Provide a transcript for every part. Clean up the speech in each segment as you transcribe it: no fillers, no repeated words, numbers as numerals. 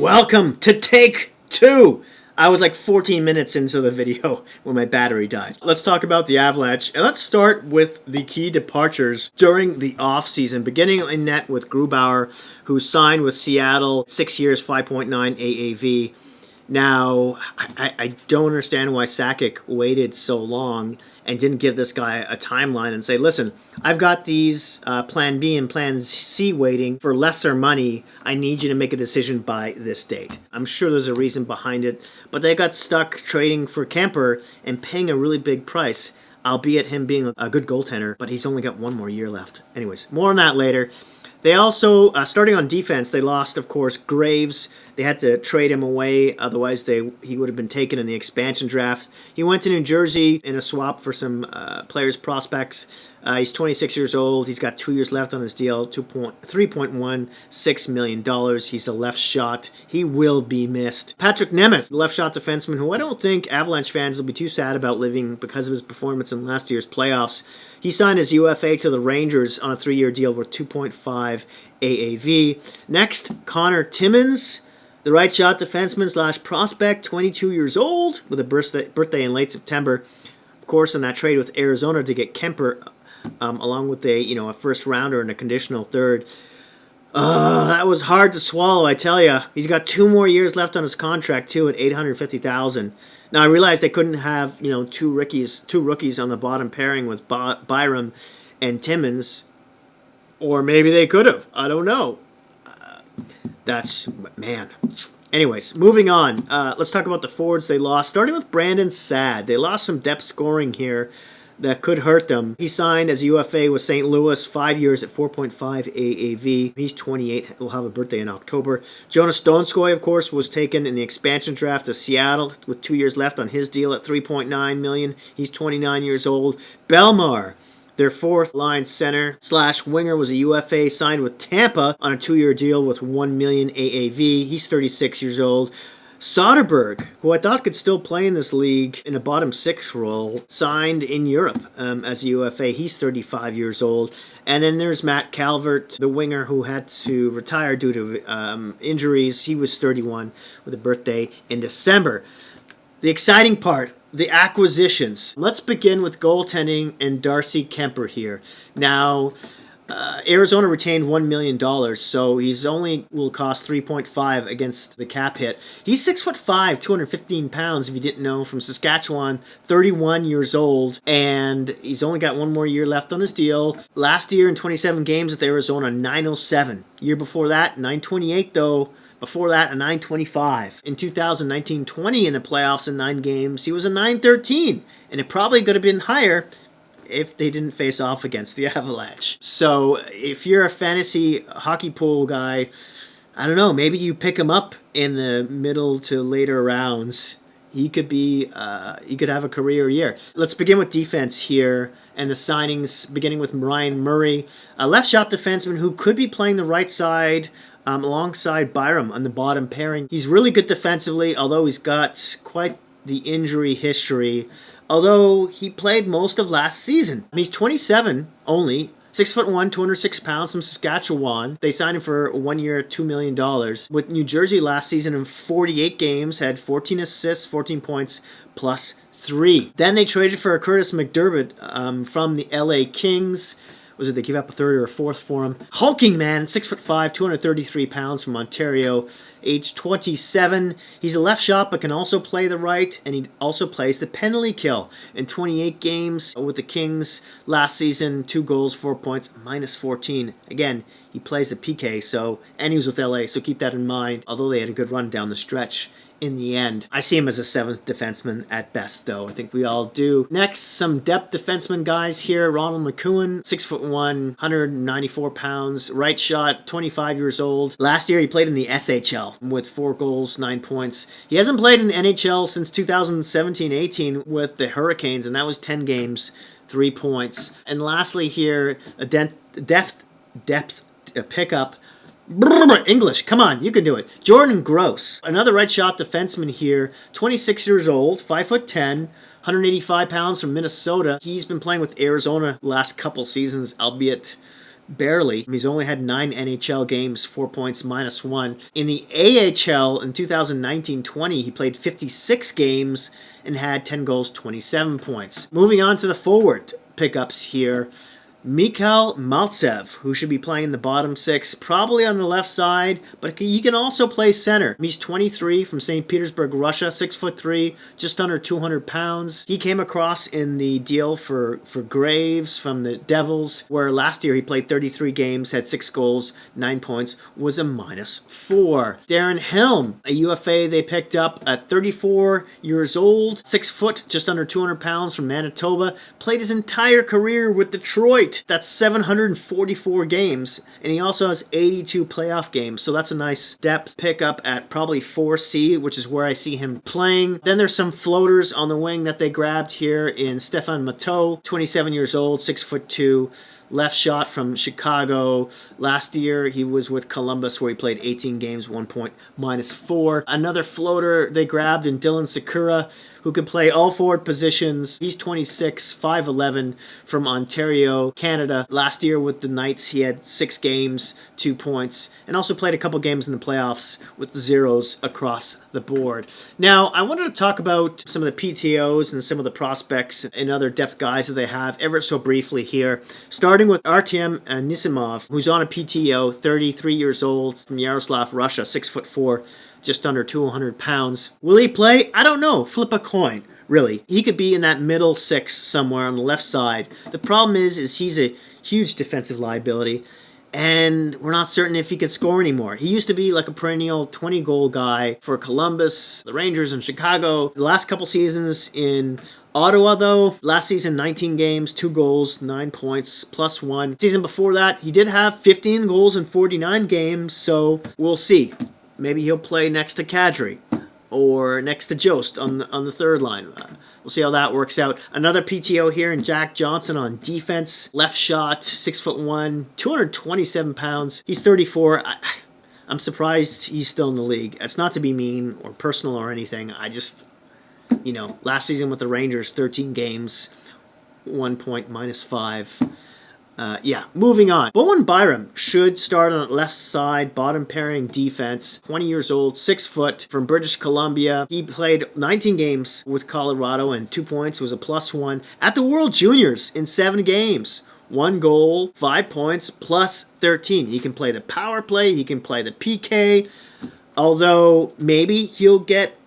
Welcome to take two. I was like 14 minutes into the video when my battery died. Let's talk about the Avalanche, and let's start with the key departures during the offseason, beginning in net with Grubauer, who signed with Seattle, 6 years, 5.9 AAV. Now, I don't understand why Sakic waited so long and didn't give this guy a timeline and say, listen, I've got these Plan B and Plan C waiting for lesser money. I need you to make a decision by this date. I'm sure there's a reason behind it, but they got stuck trading for Kemper and paying a really big price, albeit him being a good goaltender, but he's only got one more year left. Anyways, more on that later. They also, starting on defense, they lost, of course, Graves. They had to trade him away, otherwise he would have been taken in the expansion draft. He went to New Jersey in a swap for some players' prospects. He's 26 years old. He's got 2 years left on his deal, $3.16 million. He's a left shot. He will be missed. Patrick Nemeth, the left shot defenseman, who I don't think Avalanche fans will be too sad about leaving because of his performance in last year's playoffs. He signed his UFA to the Rangers on a 3-year deal worth $2.5 AAV. Next, Connor Timmins, the right shot defenseman / prospect, 22 years old, with a birthday in late September. Of course, in that trade with Arizona to get Kemper, along with a first rounder and a conditional third. That was hard to swallow, I tell you. He's got 2 more years left on his contract too, at $850,000. Now I realized they couldn't have two rookies on the bottom pairing with Byram and Timmins, or maybe they could have. I don't know. Man. Anyways, moving on. Let's talk about the forwards they lost. Starting with Brandon Saad. They lost some depth scoring here that could hurt them. He signed as UFA with St. Louis, 5 years at 4.5 AAV. He's 28. He'll have a birthday in October. Jonas Donskoy, of course, was taken in the expansion draft to Seattle with 2 years left on his deal at $3.9 million. He's 29 years old. Belmar, their fourth line center / winger, was a UFA, signed with Tampa on a 2-year deal with $1 million AAV. He's 36 years old. Soderberg, who I thought could still play in this league in a bottom 6 role, signed in Europe as a UFA. He's 35 years old. And then there's Matt Calvert, the winger who had to retire due to injuries. He was 31 with a birthday in December. The exciting part, the acquisitions. Let's begin with goaltending and Darcy Kemper here. Now, Arizona retained $1 million, so he's only will cost $3.5 against the cap hit. He's 6'5", 215 pounds, if you didn't know, from Saskatchewan, 31 years old, and he's only got 1 more year left on his deal. Last year in 27 games with Arizona, 907. Year before that, 928 though. Before that, a 925. In 2019-20 in the playoffs in 9 games, he was a 913, and it probably could have been higher if they didn't face off against the Avalanche. So if you're a fantasy hockey pool guy, I don't know, maybe you pick him up in the middle to later rounds. He could have a career year. Let's begin with defense here and the signings, beginning with Ryan Murray, a left shot defenseman who could be playing the right side alongside Byram on the bottom pairing. He's really good defensively, although he's got quite the injury history, although he played most of last season. He's 27 only, 6'1", 206 pounds, from Saskatchewan. They signed him for 1 year, $2 million. With New Jersey last season in 48 games, had 14 assists, 14 points, plus 3. Then they traded for Curtis McDermott from the LA Kings. They gave up a 3rd or a 4th for him. Hulking man, 6'5", 233 pounds, from Ontario, age 27. He's a left shot, but can also play the right, and he also plays the penalty kill. In 28 games with the Kings last season, 2 goals, 4 points, minus 14. Again, he plays the PK, and he was with LA, so keep that in mind, although they had a good run down the stretch. In the end, I see him as a 7th defenseman at best, though. I think we all do. Next, some depth defenseman guys here. Ronald McEwen, 6'1", 194 pounds, right shot, 25 years old. Last year, he played in the SHL with 4 goals, 9 points. He hasn't played in the NHL since 2017-18 with the Hurricanes, and that was 10 games, 3 points. And lastly here, a depth pickup. English, come on, you can do it. Jordan Gross, another right shot defenseman here, 26 years old, 5'10", 185 pounds, from Minnesota. He's been playing with Arizona the last couple seasons, albeit barely. He's only had 9 NHL games, 4 points, -1. In the AHL in 2019-20, he played 56 games and had 10 goals, 27 points. Moving on to the forward pickups here. Mikhail Maltsev, who should be playing the bottom six, probably on the left side, but he can also play center. He's 23 from St. Petersburg, Russia, 6'3", just under 200 pounds. He came across in the deal for Graves from the Devils, where last year he played 33 games, had 6 goals, 9 points, was a -4. Darren Helm, a UFA they picked up at 34 years old, 6 foot, just under 200 pounds from Manitoba, played his entire career with Detroit. That's 744 games, and he also has 82 playoff games, so that's a nice depth pickup at probably 4C, which is where I see him playing. Then there's some floaters on the wing that they grabbed here in Stefan Matteau, 27 years old, 6'2", left shot from Chicago. Last year, he was with Columbus, where he played 18 games, 1 point, -4. Another floater they grabbed in Dylan Sakura, who can play all forward positions. He's 26, 5'11", from Ontario, Canada. Last year with the Knights, he had 6 games, 2 points, and also played a couple games in the playoffs with the zeros across the board. Now, I wanted to talk about some of the PTOs and some of the prospects and other depth guys that they have ever so briefly here. Starting with Artyom Anisimov, who's on a PTO, 33 years old, from Yaroslav, Russia, 6'4", just under 200 pounds. Will he play? I don't know. Flip a coin, really. He could be in that middle six somewhere on the left side. The problem is he's a huge defensive liability, and we're not certain if he could score anymore. He used to be like a perennial 20-goal guy for Columbus, the Rangers, and Chicago. The last couple seasons in Ottawa, though, last season 19 games, 2 goals, 9 points, +1. Season before that, he did have 15 goals in 49 games, so we'll see. Maybe he'll play next to Kadri or next to Jost on the third line. We'll see how that works out. Another PTO here in Jack Johnson on defense. Left shot, 6'1", 227 pounds. He's 34. I'm surprised he's still in the league. It's not to be mean or personal or anything. I just, last season with the Rangers, 13 games, 1 point, -5. Moving on. Bowen Byram should start on the left side, bottom pairing defense. 20 years old, 6 foot, from British Columbia. He played 19 games with Colorado and 2 points, was a +1. At the World Juniors in 7 games. 1 goal, 5 points, +13. He can play the power play, he can play the PK, although maybe he'll get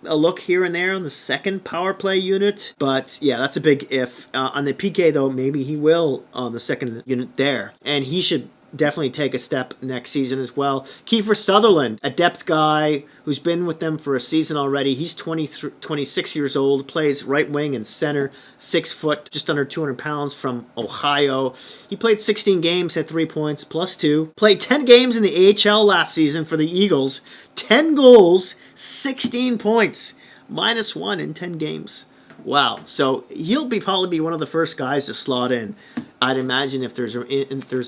a look here and there on the second power play unit. But yeah, that's a big if. On the PK, though, maybe he will on the second unit there. And he should definitely take a step next season as well. Kiefer Sutherland, a depth guy who's been with them for a season already. He's 26 years old, plays right wing and center, 6 foot, just under 200 pounds, from Ohio. He played 16 games, had 3 points, +2. Played 10 games in the AHL last season for the Eagles. 10 goals, 16 points, -1 in 10 games. Wow. So he'll probably be one of the first guys to slot in, I'd imagine, if there's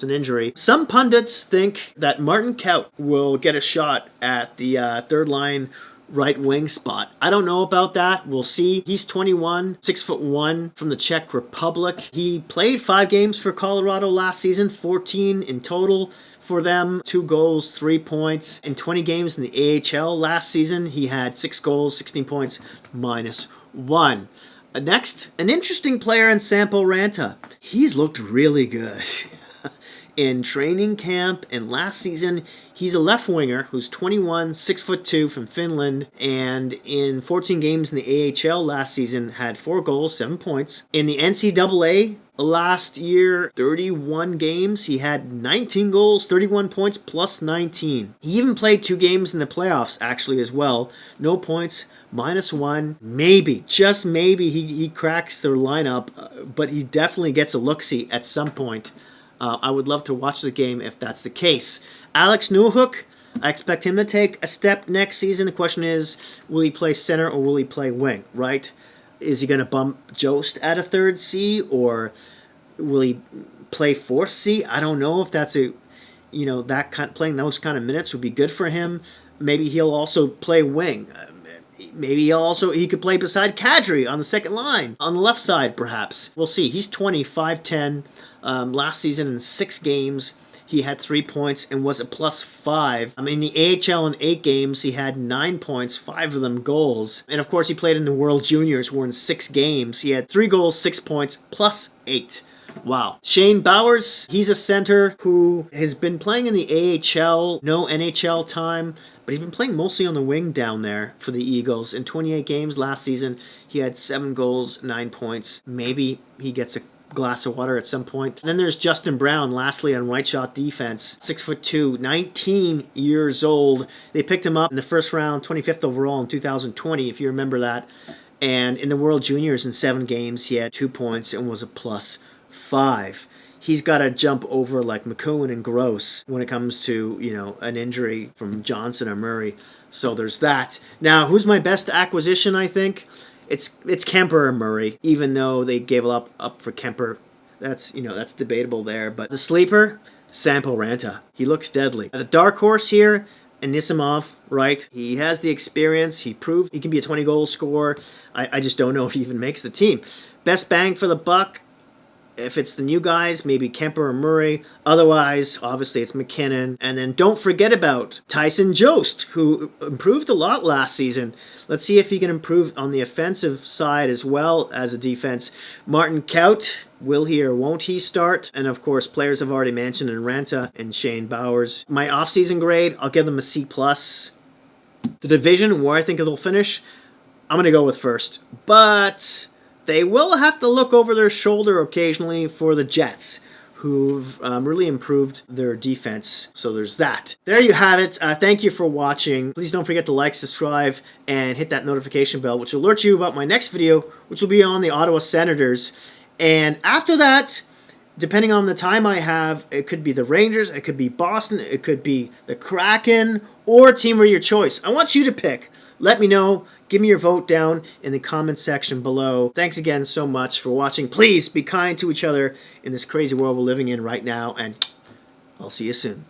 an injury. Some pundits think that Martin Kaut will get a shot at the third line right wing spot. I don't know about that. We'll see. He's 21, 6'1", from the Czech Republic. He played 5 games for Colorado last season, 14 in total for them, 2 goals, 3 points. In 20 games in the AHL last season, he had 6 goals, 16 points, -1. Next, an interesting player in Sampo Ranta. He's looked really good in training camp and last season. He's a left winger who's 21, 6'2", from Finland, and in 14 games in the AHL last season had 4 goals, 7 points. In the NCAA last year, 31 games, he had 19 goals, 31 points, +19. He even played 2 games in the playoffs, actually, as well. No points, -1. Maybe, just maybe, he cracks their lineup, but he definitely gets a look-see at some point. I would love to watch the game if that's the case. Alex Newhook, I expect him to take a step next season. The question is, will he play center or will he play wing, right? Is he going to bump Jost at a 3rd C, or will he play 4th C? I don't know if that's playing those kind of minutes would be good for him. Maybe he'll also play wing. Maybe he could play beside Kadri on the second line, on the left side perhaps. We'll see. He's 25-10. Last season in 6 games, he had 3 points and was a +5. In the AHL in 8 games, he had 9 points, 5 of them goals. And of course, he played in the World Juniors, where in 6 games, he had 3 goals, 6 points, +8. Wow. Shane Bowers, he's a center who has been playing in the AHL, no NHL time, but he's been playing mostly on the wing down there for the Eagles. In 28 games last season, he had 7 goals, 9 points. Maybe he gets a glass of water at some point. And then there's Justin Brown, lastly on right shot defense, 6'2", 19 years old. They picked him up in the first round, 25th overall in 2020, if you remember that. And in the World Juniors in 7 games, he had 2 points and was a +5. He's got to jump over like McEwen and Gross when it comes to, you know, an injury from Johnson or Murray. So there's that. Now, who's my best acquisition, I think? It's Kemper or Murray, even though they gave up for Kemper. That's debatable there. But the sleeper, Sampo Ranta. He looks deadly. The dark horse here, Anisimov, right? He has the experience. He proved he can be a 20-goal scorer. I just don't know if he even makes the team. Best bang for the buck, if it's the new guys, maybe Kemper or Murray. Otherwise, obviously, it's McKinnon. And then don't forget about Tyson Jost, who improved a lot last season. Let's see if he can improve on the offensive side as well as the defense. Martin Kaut, will he or won't he start? And of course, players I've already mentioned in Ranta and Shane Bowers. My off-season grade, I'll give them a C+. The division, where I think it'll finish, I'm going to go with first. But they will have to look over their shoulder occasionally for the Jets, who've really improved their defense. So there's that. There you have it. Thank you for watching. Please don't forget to like, subscribe, and hit that notification bell, which will alert you about my next video, which will be on the Ottawa Senators. And after that, depending on the time I have, it could be the Rangers, it could be Boston, it could be the Kraken, or a team of your choice. I want you to pick. Let me know. Give me your vote down in the comment section below. Thanks again so much for watching. Please be kind to each other in this crazy world we're living in right now, and I'll see you soon.